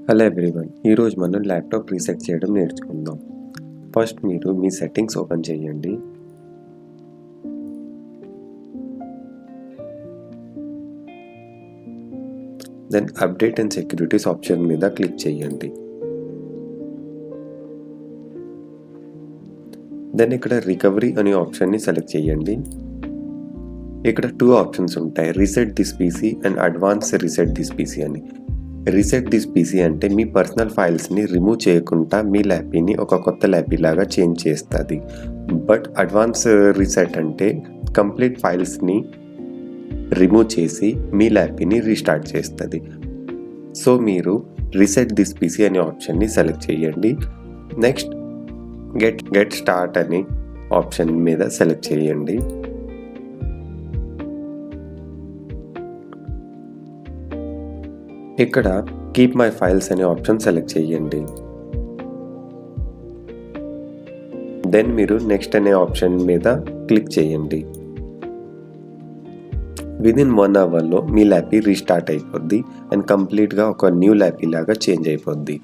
Hello everyone, ఈరోజు మనం laptop reset చేయడం నేర్చుకుందాం. ఫస్ట్ మీరు మీ సెట్టింగ్స్ ఓపెన్ చేయండి. Then update and securities option మీద క్లిక్ చేయండి. దెన్ ఇక్కడ రికవరీ అనే ఆప్షన్ని సెలెక్ట్ చేయండి. ఇక్కడ 2 ఆప్షన్స్ ఉంటాయి, reset this PC and advance reset this PC అని. రీసెట్ దిస్ పీసీ అంటే మీ పర్సనల్ ఫైల్స్ని రిమూవ్ చేయకుండా మీ ల్యాపీని ఒక కొత్త ల్యాపీ లాగా చేంజ్ చేస్తుంది. బట్ అడ్వాన్స్ రీసెట్ అంటే కంప్లీట్ ఫైల్స్ని రిమూవ్ చేసి మీ ల్యాపీని రీస్టార్ట్ చేస్తుంది. సో మీరు రీసెట్ దిస్ పీసీ అనే ఆప్షన్ని సెలెక్ట్ చేయండి. నెక్స్ట్ గెట్ స్టార్ట్ అనే ఆప్షన్ మీద సెలెక్ట్ చేయండి. ఇక్కడ కీప్ మై ఫైల్స్ అనే ఆప్షన్ సెలెక్ట్ చేయండి. దెన్ మీరు నెక్స్ట్ అనే ఆప్షన్ మీద క్లిక్ చేయండి. విదిన్ 1 అవర్లో మీ ల్యాపీ రీస్టార్ట్ అయిపోద్ది అండ్ కంప్లీట్గా ఒక న్యూ ల్యాపీ లాగా చేంజ్ అయిపోద్ది.